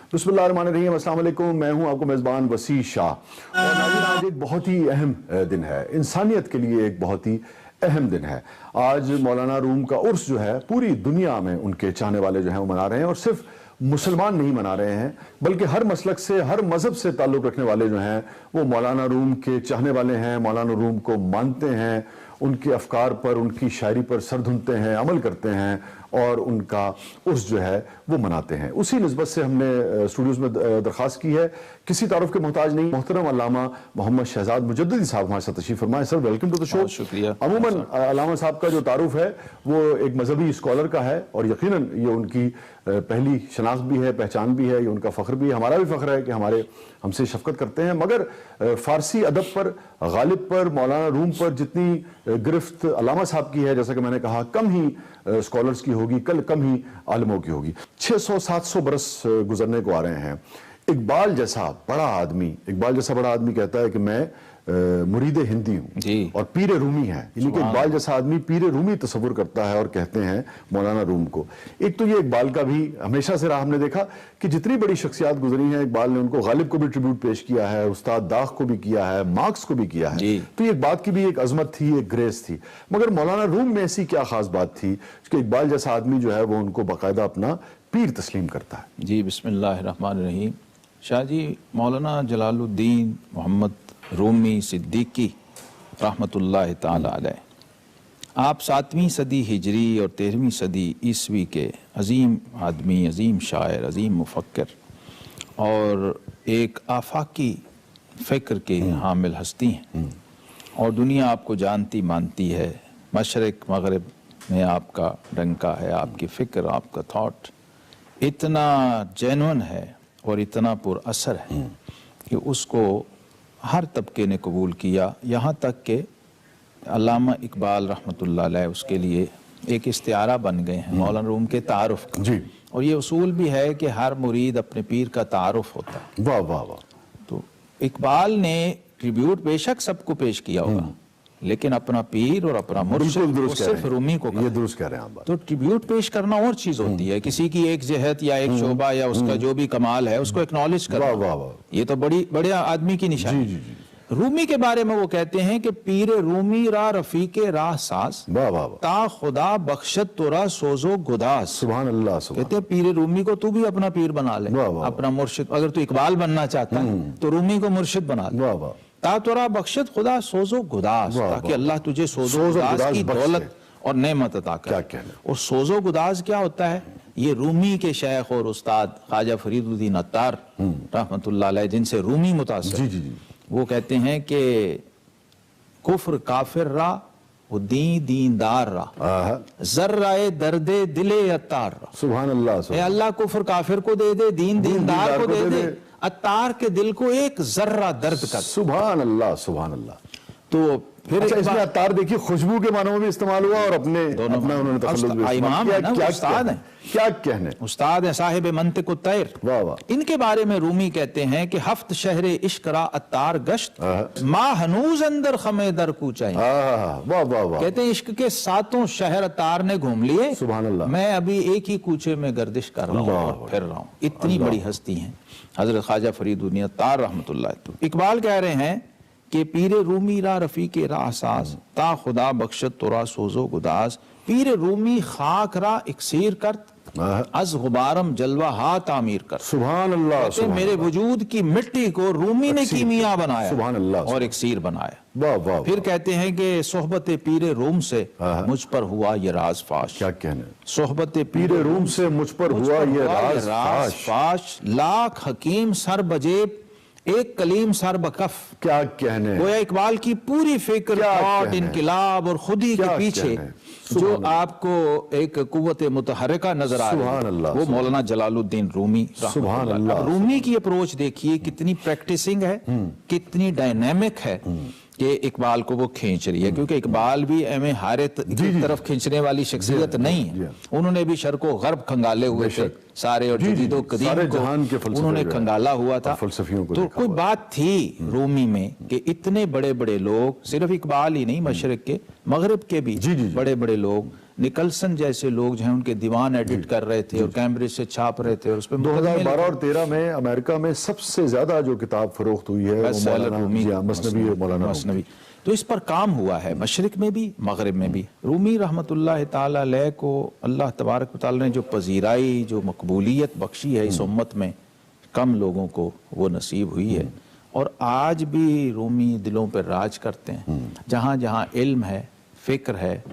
बिस्मिल्लाहिर्रहमानिर्रहीम, अस्सलाम वालेकुम। मैं हूं आपको मेज़बान वसी शाह। और नाज़रीन, आज एक बहुत ही अहम दिन है, इंसानियत के लिए एक बहुत ही अहम दिन है। आज मौलाना रूम का उर्स जो है पूरी दुनिया में उनके चाहने वाले जो हैं वो मना रहे हैं, और सिर्फ मुसलमान नहीं मना रहे हैं बल्कि हर मसलक से, हर मजहब से ताल्लुक़ रखने वाले जो हैं वो मौलाना रूम के चाहने वाले हैं, मौलाना रूम को मानते हैं, उनके अफकार पर, उनकी शायरी पर सर धुनते हैं, अमल करते हैं और उनका उर्स जो है वो मनाते हैं। उसी निस्बत से हमने स्टूडियोज़ में दरख्वास्त की है, किसी तारुफ के मोहताज नहीं, मोहतरम अल्लामा मोहम्मद शहजाद मुजद्दिदी साहब हमारे साथ तशरीफ फरमाए। Sir, welcome to the show. शुक्रिया। अमूमन अल्लामा साहब का जो तारुफ है वो एक मजहबी स्कॉलर का है, और यकीनन ये उनकी पहली शनाख्त भी है, पहचान भी है, ये उनका फ़ख्र भी है, हमारा भी फ़ख्र है कि हमारे हमसे शफ़क़त करते हैं। मगर फ़ारसी अदब पर, गालिब पर, मौलाना रूम पर जितनी गिरफ्त अल्लामा साहब की है, जैसा कि मैंने कहा, कम ही स्कॉलर्स की होगी, कम ही आलिमों की होगी। 600-700 बरस गुजरने को आ रहे हैं। इकबाल जैसा बड़ा आदमी कहता है कि मैं मुरीद हिंदी हूँ और पीर रूमी है, यानी कि इकबाल जैसा आदमी पीर रूमी तस्वुर करता है और कहते हैं मौलाना रूम को। एक तो ये इकबाल का भी हमेशा से रहा, हमने देखा कि जितनी बड़ी शख्सियात गुजरी हैं, इकबाल ने उनको, गालिब को भी ट्रिब्यूट पेश किया है, उस्ताद दाग को भी किया है, मार्क्स को भी किया है। तो ये बात की भी एक अजमत थी, एक ग्रेस थी। मगर मौलाना रूम में ऐसी क्या खास बात थी कि इकबाल जैसा आदमी जो है वो उनको बाकायदा अपना पीर तस्लीम करता है? जी, बिस्मिल्लाहिर्रहमानिर्रहीम। शाह जी, मौलाना जलालुद्दीन मोहम्मद रूमी सिद्दीकी रहमतुल्लाह ताला अलैह, आप 7वीं सदी हिजरी और 13वीं सदी ईसवी के अजीम आदमी, अजीम शायर, अजीम मुफक्कर और एक आफाकी फ़िक्र के हामिल हस्ती हैं, और दुनिया आपको जानती मानती है। मशरिक मगरिब में आपका डंका है, आपकी फ़िक्र, आपका थॉट इतना जेन्युइन है और इतना पुरअसर है कि उसको हर तबके ने कबूल किया। यहाँ तक कि अल्लामा इकबाल रहमतुल्लाह अलैह उसके लिए एक इस्तिआरा बन गए हैं मौलाना रूम के तारुफ का। जी। और ये उसूल भी है कि हर मुरीद अपने पीर का तारुफ होता है। वाह वाह वाह। तो इकबाल ने ट्रिब्यूट बेशक सबको पेश किया होगा, लेकिन अपना पीर और अपना मुर्शिद सिर्फ रूमी को, ये दुरुस्त कह रहे हैं आप बात। तो ट्रिब्यूट पेश करना और चीज होती है, किसी की एक जहत या एक शोबा या उसका जो भी कमाल है उसको एक्नॉलेज करना, ये तो बड़े आदमी की निशानी। जी जी जी। रूमी के बारे में वो कहते हैं कि पीर रूमी रा रफीके राह सास, वाह वाह। ता खुदा बख्शत तोरा सोजो गुदास। सुभान अल्लाह। कहते हैं पीर रूमी को तू भी अपना पीर बना ले, अपना मुर्शिद। अगर तू इकबाल बनना चाहता है तो रूमी को मुर्शिद बना ले। वाह वाह। ता तोरा बख्शत खुदा सोजो गुदास, ताकि अल्लाह तुझे सोजो गुदास की दौलत और नेमत अता करे। क्या कहना। और सोजो गुदास क्या होता है? ये रूमी के शेख और उस्ताद ख्वाजा फरीदुद्दीन अत्तार रहमतुल्लाह अलैह, जिनसे रूमी मुतासिर, जी जी जी, वो कहते हैं कि कुफ्र काफिर रा वो दीनदार रा, जर्राए दर्दे दिले अत्तार रा। सुभान अल्लाह। अल्लाह कुफ्र काफिर को दे दे, दीनदार को दे दे, अत्तार के दिल को एक जर्रा दर्द कर। सुभान अल्लाह सुभान अल्लाह। तो फिर अच्छा, इसमें अत्तार देखिए खुशबू के मानों में भी इस्तेमाल हुआ और अपने दोनों उन्होंने तखल्लुस भी इस्तेमाल किया। क्या उस्ताद हैं, क्या कहने, उस्ताद है साहिब मंतिक तैर। वाह वाह। इनके बारे में रूमी कहते हैं कि हफ्त शहरे इश्क रा अत्तार गश्त, माँ हनूज अंदर खमे दर कूचा। वाह वाह वाह। कहते हैं इश्क के 7 शहर अत्तार ने घूम लिए, सुभान अल्लाह। मैं अभी एक ही कूचे में गर्दिश कर रहा हूँ और फिर रहा हूँ। इतनी बड़ी हस्ती हैं हजरत ख्वाजा फरीदुद्दीन अत्तार रहमतुल्लाह। तो इकबाल कह रहे हैं कि पीरे रूमी रा रफीके रा सास, ता खुदा बख्शत तोरा सोजो गुदास। पीरे रूमी खाक रा इक्सीर कर, अज गुबारम जलवा हा तामीर कर। सुभान अल्लाह। मेरे वजूद की मिट्टी को रूमी ने कीमिया बनाया, सुभान अल्लाह, और इक्सीर बनाया। वाह वाह। फिर कहते हैं कि सोहबत पीरे रूम से मुझ पर हुआ ये राज फाश। क्या कहने। सोहबत पीरे रूम से मुझ पर हुआ ये राज फाश, लाख हकीम सर बजेब एक कलीम सर बकफ। क्या कहने। गोया इकबाल की पूरी फिक्र, थॉट, इनकिलाब और खुदी के पीछे जो आपको एक कुव्वत मुतहरिका नजर आ रही है वो मौलाना जलालुद्दीन रूमी। सुभान अल्लाह। रूमी की अप्रोच देखिए कितनी प्रैक्टिसिंग है, कितनी डायनेमिक है कि इकबाल को वो खींच रही है, क्योंकि इकबाल भी एम हारित की तरफ खींचने वाली शख्सियत नहीं है। उन्होंने भी शर्क व गर्ब खंगाले हुए थे सारे, और जदीदो कदीम को उन्होंने खंगाला हुआ था। तो कोई बात थी रूमी में कि इतने बड़े बड़े लोग, सिर्फ इकबाल ही नहीं, मशरिक के मगरिब के भी बड़े बड़े लोग निकलसन जैसे लोग जो हैं उनके दीवान एडिट कर रहे थे और कैम्ब्रिज से छाप रहे थे और उस पर 2012 और 13 में अमेरिका में सबसे ज्यादा जो किताब फरोख्त हुई है वो मौलाना मसनवी। तो इस पर काम हुआ है मशरिक में भी मगरिब में भी। रूमी रहमतुल्लाह ताला अलैह को अल्लाह तबारक व तआला ने जो पजीराई, जो मकबूलियत बख्शी है इस उम्मत में, कम लोगों को वो नसीब हुई है। और आज भी रूमी दिलों पर राज करते हैं। जहाँ जहाँ इल्म है, फ़िक्र है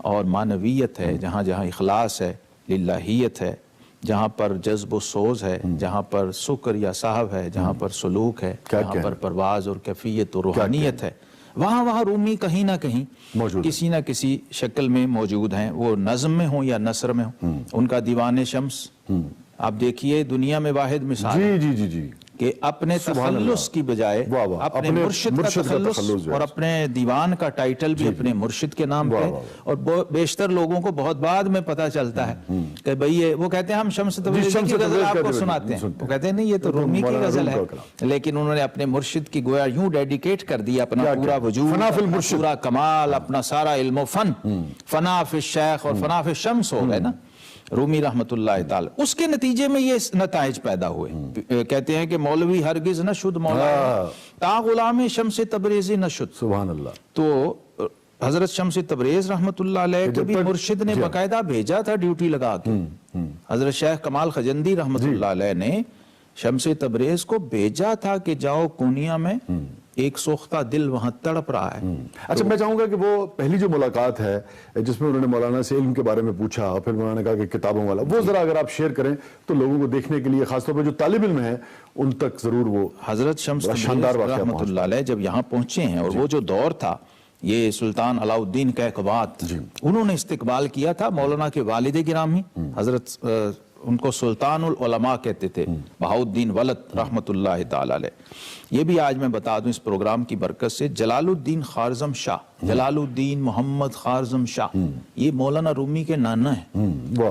और मानवीयत है, जहाँ जहाँ इखलास है, लिल्लाहियत है, जहाँ पर जज्ब व सोज है, जहाँ पर शुक्र या साहब है, जहाँ पर सलूक है, जहाँ पर परवाज़ और कैफियत और रूहानियत है, वहाँ रूमी कहीं ना कहीं किसी न किसी शक्ल में मौजूद हैं। वो नज़्म में हो या नसर में हो। उनका दीवान शम्स आप देखिए, दुनिया में वाहिद मिसाल जी कि अपने तखल्लुस की बजाय अपने मुर्शिद का तखल्लुस और अपने दीवान का टाइटल भी अपने मुर्शिद के नाम पे। और बेशतर लोगों को बहुत बाद में पता चलता है कि भाई ये, वो कहते हैं हम शम्स तबरेज़ी की गजल आपको सुनाते हैं, वो कहते हैं नहीं ये तो रूमी की गजल है, लेकिन उन्होंने अपने मुर्शिद की गोया यूं डेडिकेट कर दिया अपना पूरा वजूद, पूरा कमाल, अपना सारा इल्म फन, फना फिश शेख और फना फिश शम्स हो गए ना रूमी रहमतुल्लाह ताला। उसके नतीजे में ये नताइज पैदा हुए। कहते हैं कि मौलवी हरगिज न शुद्ध मौला ता गुलाम शम्स तबरेज़ी न शुद्ध। सुभान अल्लाह। तो हजरत शम्स तबरेज़ रहमतुल्लाह अलैह को भी मुर्शिद ने बाकायदा भेजा था ड्यूटी लगा के। हजरत शेख कमाल खजंदी रहमतुल्लाह अलैह ने शम्स तबरेज़ को भेजा था कि जाओ कोनिया में एक सोख्ता दिल वहां तड़प रहा है। अच्छा, मैं चाहूंगा कि वो पहली जो मुलाकात है जिसमें उन्होंने मौलाना से इल्म के बारे में पूछा और फिर मौलाना कहा कि किताबों वाला, वो जरा अगर आप शेयर करें तो लोगों को देखने के लिए, खासतौर पर जो तालिब इल्म है उन तक जरूर वो हजरत शम्स रहमतुल्लाह अलैह जब यहाँ पहुंचे हैं और वो जो दौर था, ये सुल्तान अलाउद्दीन कैकबात, उन्होंने इस्तिकबाल किया था मौलाना के वालिद गिरामी हजरत, उनको सुल्तानुल उलमा कहते थे, बहाउद्दीन वलद रहमतुल्लाह ताला अलैह। ये भी आज मैं बता दूं इस प्रोग्राम की बरकत से, जलालुद्दीन खारजम शाह, जलालुद्दीन मोहम्मद खारजम शाह, ये मौलाना रूमी के नाना हैं।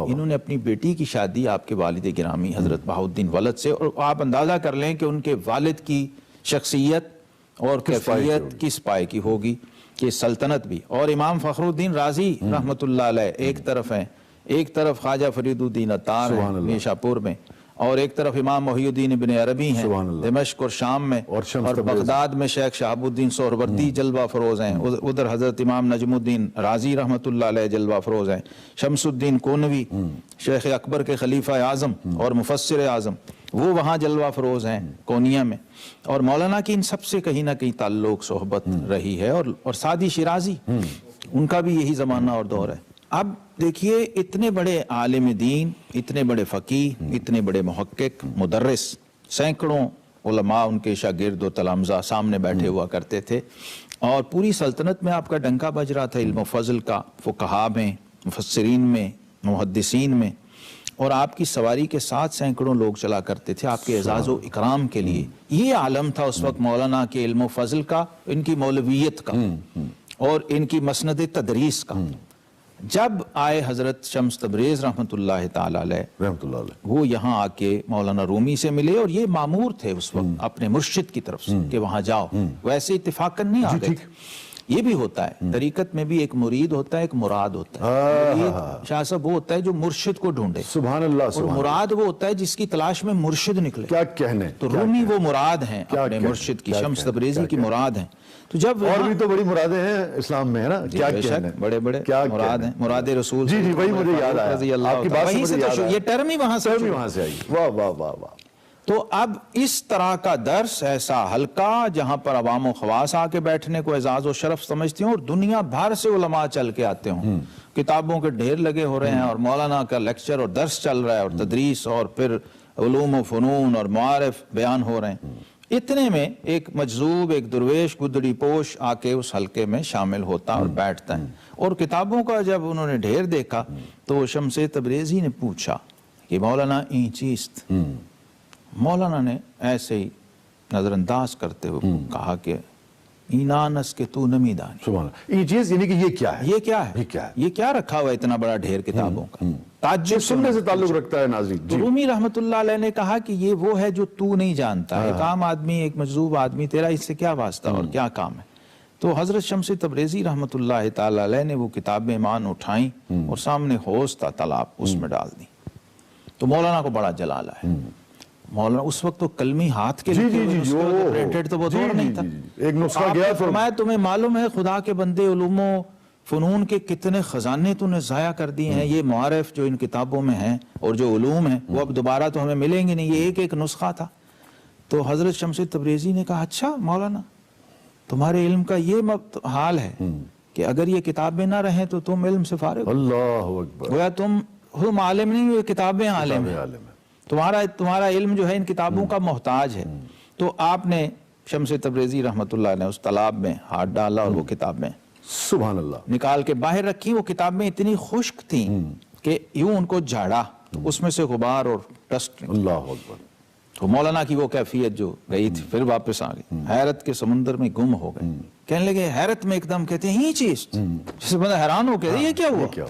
इन्होंने अपनी बेटी की शादी आपके वालिद गिरामी हजरत बहाउद्दीन वलद से, और आप अंदाजा कर लें कि उनके वालिद की शख्सियत और कैफियत किस पाए की होगी कि सल्तनत भी। और इमाम फखरुद्दीन राजी रहमतुल्लाह अलैह एक तरफ हैं, एक तरफ ख्वाजा फरीदुद्दीन अत्तार हैं नीशापुर में, और एक तरफ इमाम मोहिउद्दीन इब्न अरबी हैं दिमश्क और शाम में, और बगदाद में शेख शहाबुद्दीन सोहरवर्दी जलवा फरोज हैं, उधर हजरत इमाम नजमुद्दीन राजी रहमतुल्लाह अलैह जलवा फरोज हैं, शमसुद्दीन कोनवी शेख अकबर के खलीफा आजम और मुफस्सिर आजम, वो वहाँ जलवा फरोज हैं कोनिया में। और मौलाना की इन सबसे कहीं ना कहीं ताल्लुक सोहबत रही है। और सादी शिराजी, उनका भी यही ज़माना और दौर है। अब देखिए, इतने बड़े आलिम दीन, इतने बड़े फ़कीह, इतने बड़े मुहक्किक, मुदर्रिस, सैकड़ों उलमा उनके शागिर्द व तलामज़ा सामने बैठे हुआ करते थे, और पूरी सल्तनत में आपका डंका बज रहा था इल्म फज़ल का, फ़ुक़हा में, मुफस्सिरीन में, मुहद्दिसीन में, और आपकी सवारी के साथ सैकड़ों लोग चला करते थे आपके एजाज़ व इकराम के लिए। ये आलम था उस वक्त मौलाना के इल्म फज़ल का, इनकी मौलवियत का और इनकी मसनद तदरीस का। जब आए हजरत शम्स तबरेज़ रहमतुल्लाह ताला अलैह, वो यहाँ आके मौलाना रूमी से मिले, और ये मामूर थे उस वक्त अपने मुर्शिद की तरफ से कि वहाँ जाओ। वैसे इत्तिफाकन नहीं आ गए थे। ये भी होता है तरीकत में भी, एक मुरीद होता है, एक मुराद होता है। मुरीद शाह साहब वो होता है जो मुर्शिद को ढूंढे, सुभान अल्लाह, और मुराद वो होता है जिसकी तलाश में मुर्शिद निकले। क्या कहने, तो रूमी वो मुराद हैं अपने मुर्शिद की, शम्स तबरेज़ी की मुराद हैं। तो जब और भी तो बड़ी मुरादें हैं इस्लाम में, है ना, क्या कहने, बड़े बड़े मुराद हैं, मुराद रसूल। जी वही मुझे याद आया, आपकी बात से मुझे याद आया, ये टर्म ही वहां से आई। वाह वाह वाह वाह। तो अब इस तरह का दर्स, ऐसा हल्का जहां पर अवाम व खवास आके बैठने को एजाज व शरफ समझती हूँ, और दुनिया भर से उलमा चल के आते हों, किताबों के ढेर लगे हो रहे हैं, और मौलाना का लेक्चर और दर्स चल रहा है, और तदरीस, और फिर उलूम व फ़नून और मारिफ बयान हो रहे हैं। इतने में एक मजजूब, एक दुर्वेश गुदड़ी पोश आके उस हल्के में शामिल होता और बैठता है। और किताबों का जब उन्होंने ढेर देखा तो शम्स तबरेज़ी ने पूछा कि मौलाना ई चीज़। मौलाना ने ऐसे ही नजरअंदाज करते हुए कहा कि ईनानस के तू नमी दानी। ये चीज यानी कि ये क्या है, ये क्या है, ये क्या है, ये क्या रखा हुआ है इतना बड़ा ढेर किताबों का। ताज्जुब सुनने से ताल्लुक रखता है नाज़रीन। रूमी रहमतुल्लाह अलैह ने कहा कि ये वो है जो तू नहीं जानता। एक आम आदमी, एक मजलूब आदमी, तेरा इससे क्या वास्ता और क्या काम है। تو حضرت شمس تبریزی رحمۃ اللہ تعالی علیہ نے وہ کتاب ایمان اٹھائیں اور سامنے حوض تھا تالاب، اس میں ڈال دی. تو مولانا کو بڑا جلال ہے. مولانا اس وقت تو کلمی ہاتھ کے پرنٹڈ تو بہت اور نہیں تھا. ایک نسخہ گیا تو فرمایا تمہیں معلوم ہے خدا کے بندے علوم و فنون کے کتنے خزانے تو نے ضائع کر دیے ہیں. یہ معارف جو ان کتابوں میں ہیں اور جو علوم ہیں وہ اب دوبارہ تو ہمیں ملیں گے نہیں، یہ ایک ایک نسخہ تھا. تو حضرت شمس تبریزی نے کہا اچھا مولانا تمہارے علم کا یہ حال ہے کہ اگر یہ کتابیں نہ رہیں تو تم علم سے فارغ. اللہ اکبر. گویا تم عالم نہیں، یہ کتابیں عالم ہیں. تمہارا علم جو ہے ان کتابوں کا محتاج ہے. تو آپ نے شمس تبریزی رحمۃ اللہ نے اس تالاب میں ہاتھ ڈالا اور وہ کتابیں سبحان اللہ نکال کے باہر رکھی. وہ کتابیں اتنی خشک تھیں کہ یوں ان کو جھاڑا تو اس میں سے غبار اور ڈسٹ نکلی. اللہ اکبر. تو مولانا کی وہ کیفیت جو گئی تھی پھر واپس آ گئی، حیرت کے سمندر میں گم ہو گئے. کہنے لگے حیرت میں ایک دم کہتے ہیں یہ چیز، جسے بندہ حیران ہو کہ یہ کیا ہوا.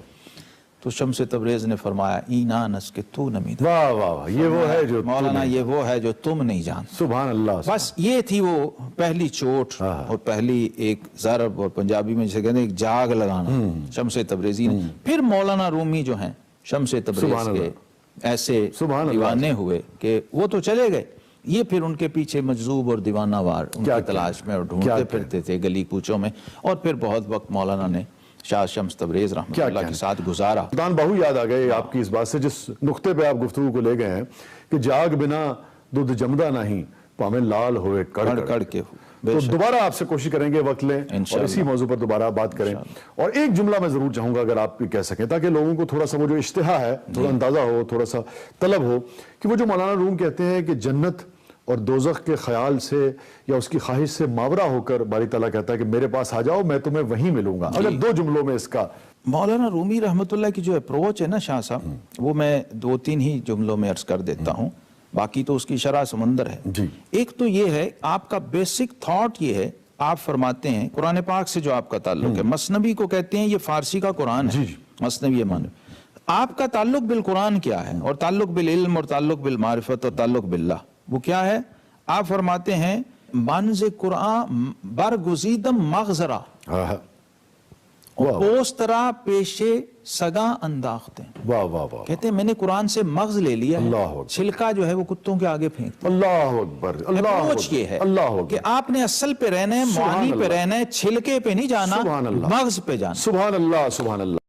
تو شمس تبریز نے فرمایا اینا نس کے تو نمید. واہ واہ، یہ وہ ہے جو مولانا یہ وہ ہے جو تم نہیں جانتے. سبحان اللہ. بس یہ تھی وہ پہلی چوٹ اور پہلی ایک ضرب، اور پنجابی میں جسے کہتے ہیں ایک جاگ لگانا شمس تبریزی نے. پھر مولانا رومی جو ہیں شمس تبریز کے ایسے دیوانے ہوئے کہ وہ تو چلے گئے، یہ پھر ان کے پیچھے مجذوب اور دیوانہ وار ان کی تلاش میں اور ڈھونڈتے پھرتے تھے گلی کوچوں میں. اور پھر بہت وقت مولانا نے شاہ شمس تبریز رحمۃ اللہ کے ساتھ گزارا. سلطان باہو یاد آ گئے آپ کی اس بات سے جس نقطے پہ آپ گفتگو کو لے گئے ہیں کہ جاگ بنا دودھ جمدا نہیں پامیں لال ہوئے کڑ کڑ کے. تو دوبارہ آپ سے کوشش کریں گے وقت لیں اور اسی موضوع پر دوبارہ بات کریں. اور ایک جملہ میں ضرور چاہوں گا اگر آپ کہہ سکیں تاکہ لوگوں کو تھوڑا سا وہ جو اشتہا ہے تھوڑا اندازہ ہو، تھوڑا سا طلب ہو کہ وہ جو مولانا روم کہتے ہیں کہ جنت اور دوزخ کے خیال سے یا اس کی خواہش سے ماورا ہو کر باری تعالیٰ کہتا ہے کہ میرے پاس آ جاؤ میں تمہیں وہیں ملوں گا. اگر دو جملوں میں اس کا مولانا رومی رحمۃ اللہ کی جو اپروچ ہے نا شاہ صاحب، وہ میں 2-3 ہی جملوں میں عرض کر دیتا ہوں، باقی تو اس کی شرح سمندر ہے. ایک تو یہ ہے آپ کا بیسک تھاٹ یہ ہے، آپ فرماتے ہیں قرآن پاک سے جو آپ کا تعلق ہے، مثنوی کو کہتے ہیں یہ فارسی کا قرآن ہے. مثنوی یہ معنی آپ کا تعلق بالقرآن کیا ہے، اور تعلق بالعلم اور تعلق بالمعرفت اور تعلق باللہ وہ کیا ہے. آپ فرماتے ہیں منز قرآن برگزیدم مغزرہ پوسترا پیشے سگا انداختے ہیں. واہ واہ واہ. کہتے ہیں میں نے قرآن سے مغز لے لیا ہے، چھلکا جو ہے وہ کتوں کے آگے پھینکتے ہیں. اللہ اکبر. اپروچ یہ ہے کہ آپ نے اصل پہ رہنا ہے، معانی پہ رہنا ہے، چھلکے پہ نہیں جانا، مغز پہ جانا. سبحان اللہ سبحان اللہ.